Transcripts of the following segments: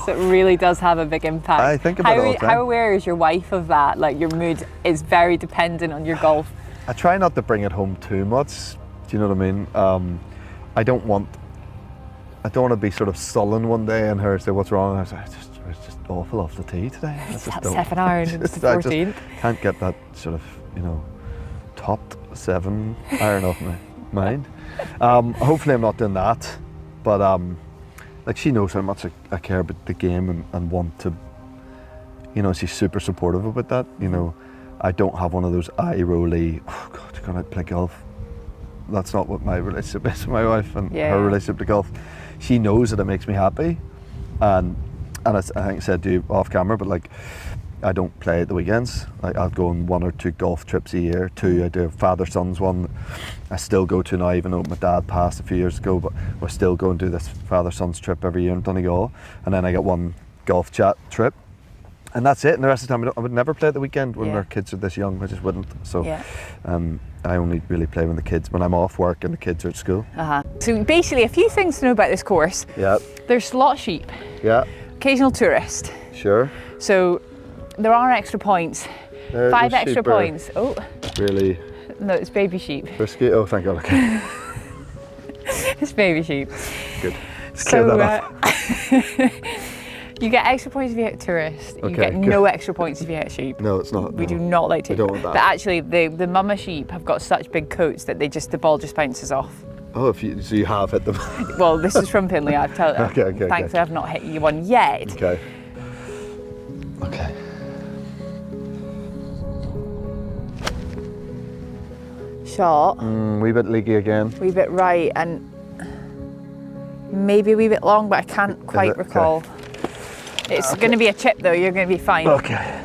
So it really does have a big impact. I think about it all the time. How aware is your wife of that? Like your mood is very dependent on your golf. I try not to bring it home too much. Do you know what I mean? I don't want to be sort of sullen one day and her say, what's wrong? I was like, it's just awful off the tee today. It's that 7 iron, it's the 14th. I just can't get that sort of, top 7 iron off my mind. Hopefully I'm not doing that, but like she knows how much I care about the game and want to, she's super supportive about that. I don't have one of those eye-rolly, oh God, you're gonna play golf. That's not what my relationship is with my wife and her relationship to golf. She knows that it makes me happy, and I think I said to you off camera, but like I don't play at the weekends. I'll go on 1 or 2 golf trips a year. 2, I do a father-son's one. I still go to now, even though my dad passed a few years ago, but we're still going to do this father-son's trip every year in Donegal, and then I get 1 golf chat trip. And that's it, and the rest of the time I would never play at the weekend when our kids are this young. I just wouldn't. So I only really play when I'm off work and the kids are at school. So basically a few things to know about this course. Yeah. There's slot sheep. Yeah. Occasional tourist. Sure. So there are extra points. 5 extra points. Oh. Really? No, it's baby sheep. Risky? Oh, thank God. Okay. It's baby sheep. Good. Let's clear that up. You get extra points if you hit tourist. You get no extra points if you hit sheep. No, it's not. We do not like to. We don't want that. But actually, the mama sheep have got such big coats that the ball just bounces off. Oh, so you have hit them. Well, this is from Pinley. I've told. Okay. Thankfully, I've not hit you one yet. Okay. Shot. Wee bit leaky again. Wee bit right, and maybe a wee bit long, but I can't quite recall. Okay. It's going to be a chip though, you're going to be fine. Okay.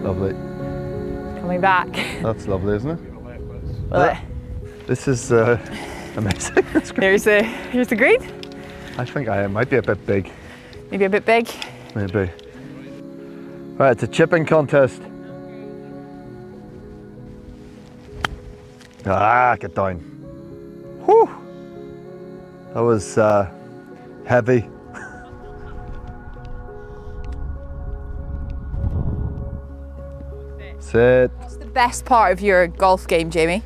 Lovely. Coming back. That's lovely, isn't it? Well, this is amazing. Here's the green. I think I might be a bit big. Maybe a bit big? Maybe. Right, it's a chipping contest. Get down. Whew. That was heavy. Sit. What's the best part of your golf game, Jamie?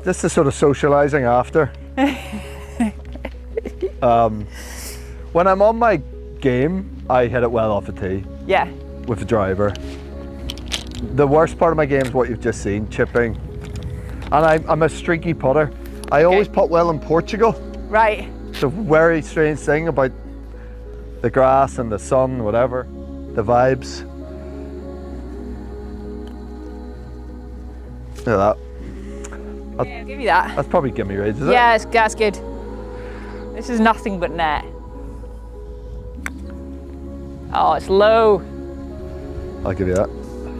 This is sort of socialising after. When I'm on my game, I hit it well off the tee. Yeah. With the driver. The worst part of my game is what you've just seen, chipping. And I'm a streaky putter. I always putt well in Portugal. Right. It's a very strange thing about the grass and the sun, whatever, the vibes. Look at that. Okay, I'll give you that. That's probably gimme range, is it? Yeah, that's good. This is nothing but net. Oh, it's low. I'll give you that.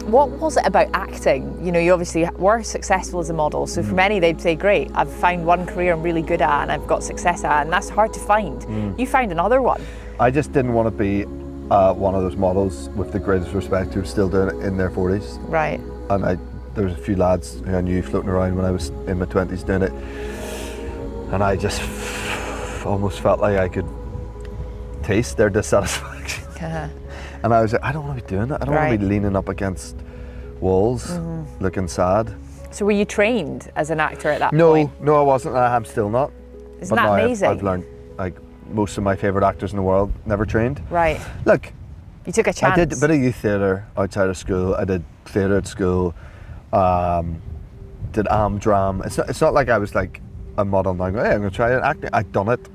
What was it about acting? You obviously were successful as a model, so for many they'd say, great, I've found one career I'm really good at and I've got success at, and that's hard to find. You found another one. I just didn't want to be one of those models, with the greatest respect, who's still doing it in their 40s. Right. And there was a few lads who I knew floating around when I was in my 20s doing it, and I just almost felt like I could taste their dissatisfaction. And I was like, I don't want to be doing that. I don't want to be leaning up against walls, looking sad. So were you trained as an actor at that point? No, I wasn't. I'm still not. Isn't that amazing? I've learned, like most of my favourite actors in the world, never trained. Right. Look, you took a chance. I did a bit of youth theatre outside of school. I did theatre at school. Did dram. It's not like I was like a model now going, hey, I'm going to try acting. I'd done it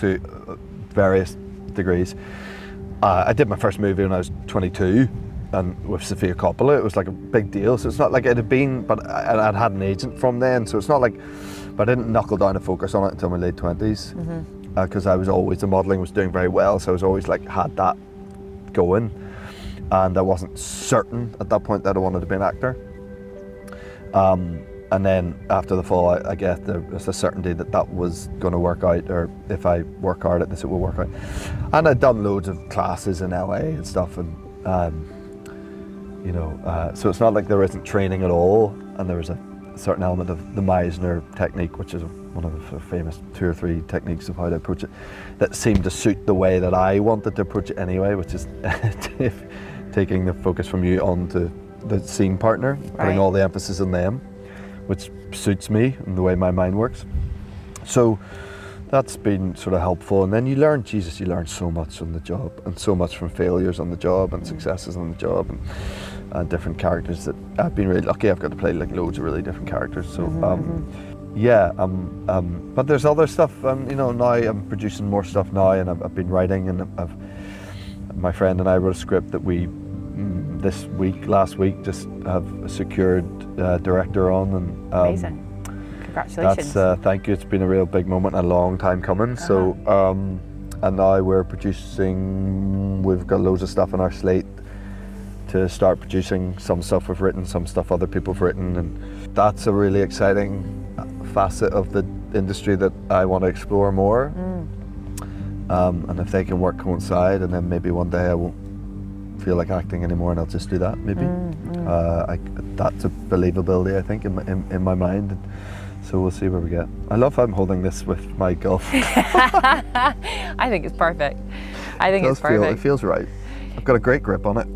to various degrees. I did my first movie when I was 22, and with Sofia Coppola. It was like a big deal. So it's not like it had been, but I'd had an agent from then. So it's not like, but I didn't knuckle down and focus on it until my late 20s, because I was always, the modelling was doing very well. So I was always like, had that going, and I wasn't certain at that point that I wanted to be an actor. And then after the fall, I guess there was a certainty that was going to work out, or if I work hard at this, it will work out. And I'd done loads of classes in LA and stuff, and so it's not like there isn't training at all. And there was a certain element of the Meisner technique, which is one of the famous 2 or 3 techniques of how to approach it, that seemed to suit the way that I wanted to approach it anyway, which is taking the focus from you onto the scene partner, putting all the emphasis on them, which suits me and the way my mind works. So that's been sort of helpful. And then you learn so much on the job, and so much from failures on the job and successes on the job, and different characters that I've been really lucky. I've got to play like loads of really different characters. So but there's other stuff. You know, now I'm producing more stuff now, and I've been writing, and my friend and I wrote a script that we last week just have secured director on, and Amazing. Congratulations. That's thank you. It's been a real big moment, a long time coming. So and now we're producing. We've got loads of stuff on our slate to start producing. Some stuff we've written, some stuff other people have written, and that's a really exciting facet of the industry that I want to explore more. And if they can work coincide, and then maybe one day I won't feel like acting anymore and I'll just do that, maybe. That's a believability, I think, in my mind. So we'll see where we get. I love how I'm holding this with my golf. I think it's perfect. I think it's perfect. It feels right. I've got a great grip on it.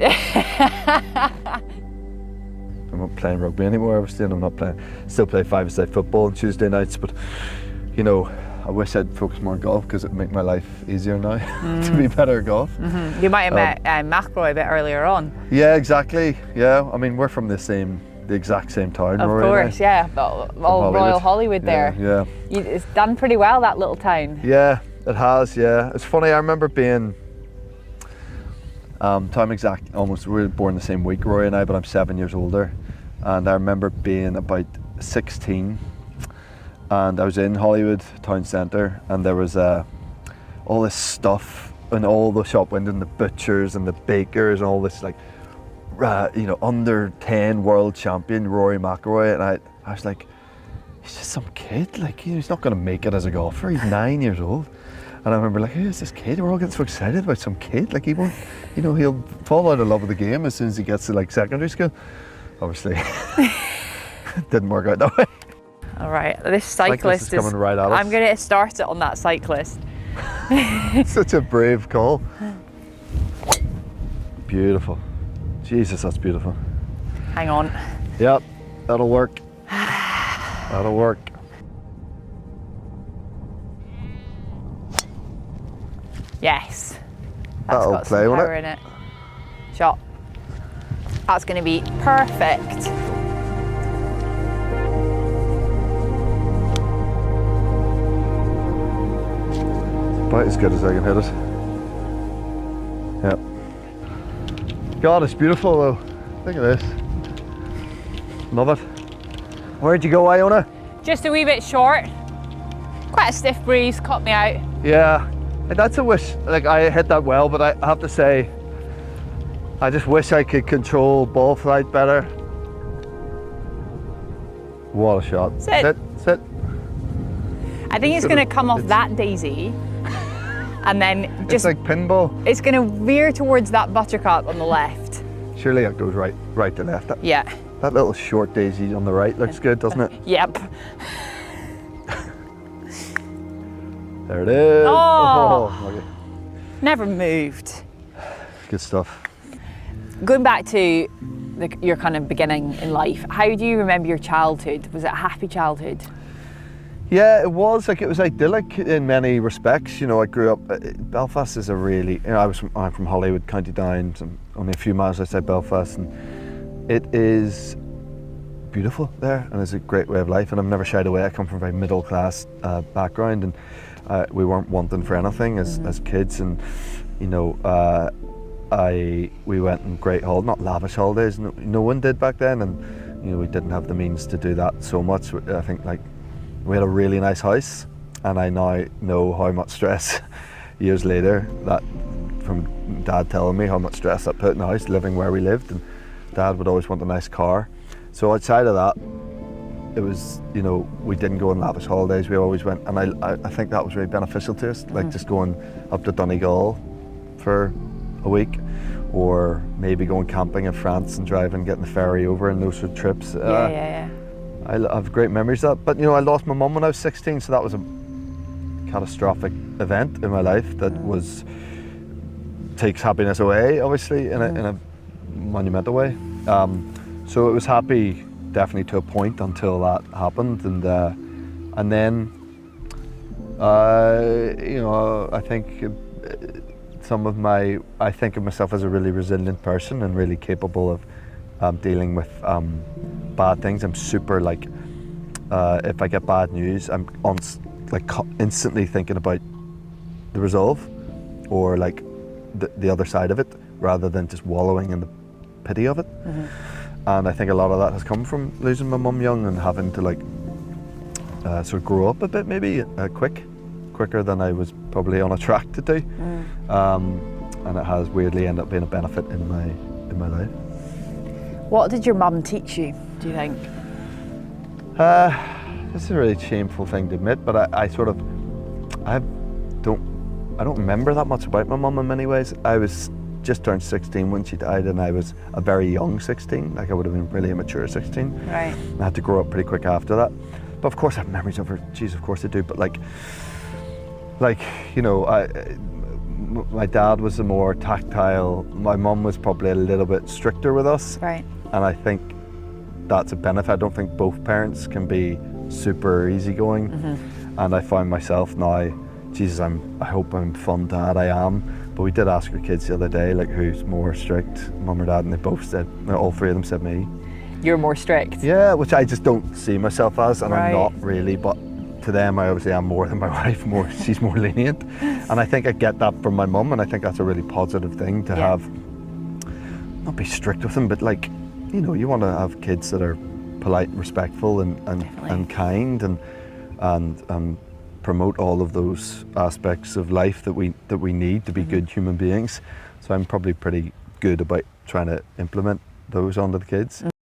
I'm not playing rugby anymore, obviously, and I'm not playing. Still play 5-a-side football on Tuesday nights, but you know, I wish I'd focus more on golf because it'd make my life easier now to be better at golf. You might have met McElroy a bit earlier on. Yeah, exactly. Yeah, I mean, we're from the exact same town. Of course, yeah. All Royal Hollywood there. Yeah. It's done pretty well, that little town. Yeah, it has. Yeah, it's funny. I remember being. Time exact, almost. We were born the same week, Roy and I, but I'm 7 years older. And I remember being about 16, and I was in Hollywood town centre, and there was all this stuff in all the shop windows, and the butchers and the bakers, and all this like, you know, under 10 world champion Rory McIlroy, and I was like, he's just some kid, like, you know, he's not going to make it as a golfer. He's 9 years old. And I remember like, who is this kid? We're all getting so excited about some kid. Like, he won't, you know, he'll fall out of love with the game as soon as he gets to like secondary school. Obviously, didn't work out that way. All right, this cyclist is coming right at us. I'm going to start it on that cyclist. Such a brave call. Beautiful. Jesus, that's beautiful. Hang on. Yep, that'll work. That'll work. Yes. That'll got play, some won't power in it. Shot. That's going to be perfect. About as good as I can hit it. Yep. God, it's beautiful though. Look at this. Love it. Where'd you go, Iona? Just a wee bit short. Quite a stiff breeze, caught me out. Yeah. That's a wish. Like, I hit that well, but I have to say, I just wish I could control ball flight better. What a shot. Sit. Sit. I think it's going to come off that daisy, and then It's just like pinball. it's going to veer towards that buttercup on the left. Surely it goes right to left. Yeah. That little short daisy on the right looks good, doesn't it? Yep. There it is. Oh. Okay. Never moved. Good stuff. Going back to your kind of beginning in life, how do you remember your childhood? Was it a happy childhood? Yeah, it was idyllic in many respects. You know, I grew up. Belfast is a really. You know, I'm from Hollywood, County Down, and only a few miles outside Belfast, and it is beautiful there, and it's a great way of life. And I've never shied away. I come from a very middle class background, and we weren't wanting for anything as kids, and you know, we went on great not lavish holidays. No one did back then, and you know, we didn't have the means to do that so much. I think like. We had a really nice house, and I now know how much stress years later that from Dad telling me how much stress that put in the house living where we lived, and Dad would always want a nice car. So outside of that, it was, you know, we didn't go on lavish holidays. We always went, and I think that was really beneficial to us, like just going up to Donegal for a week, or maybe going camping in France and getting the ferry over, and those sort of trips. Yeah. I have great memories of that. But you know, I lost my mum when I was 16, so that was a catastrophic event in my life that takes happiness away, obviously, in a monumental way. So it was happy definitely to a point until that happened, and then you know, I think I think of myself as a really resilient person and really capable of dealing with bad things. I'm super like, if I get bad news, I'm instantly thinking about the resolve or like the other side of it, rather than just wallowing in the pity of it. And I think a lot of that has come from losing my mum young and having to like sort of grow up a bit, maybe quicker than I was probably on a track to do. And it has weirdly ended up being a benefit in my life. What did your mum teach you, do you think? This is a really shameful thing to admit, but I don't remember that much about my mum in many ways. I was just turned 16 when she died, and I was a very young 16. Like, I would have been really immature 16. Right. I had to grow up pretty quick after that. But of course I have memories of her. Jeez, of course I do. But like you know, my dad was the more tactile. My mum was probably a little bit stricter with us. Right. And I think that's a benefit. I don't think both parents can be super easygoing. And I find myself now, Jesus, I hope I'm fun dad. I am. But we did ask our kids the other day, like, who's more strict, mum or dad, and they both said, all three of them said me. You're more strict. Yeah, which I just don't see myself as, and Right. I'm not really, but to them I obviously am more than my wife. She's more lenient. And I think I get that from my mum, and I think that's a really positive thing to have, not be strict with them, but like, you know, you want to have kids that are polite and respectful and kind and promote all of those aspects of life that we need to be good human beings. So I'm probably pretty good about trying to implement those onto the kids.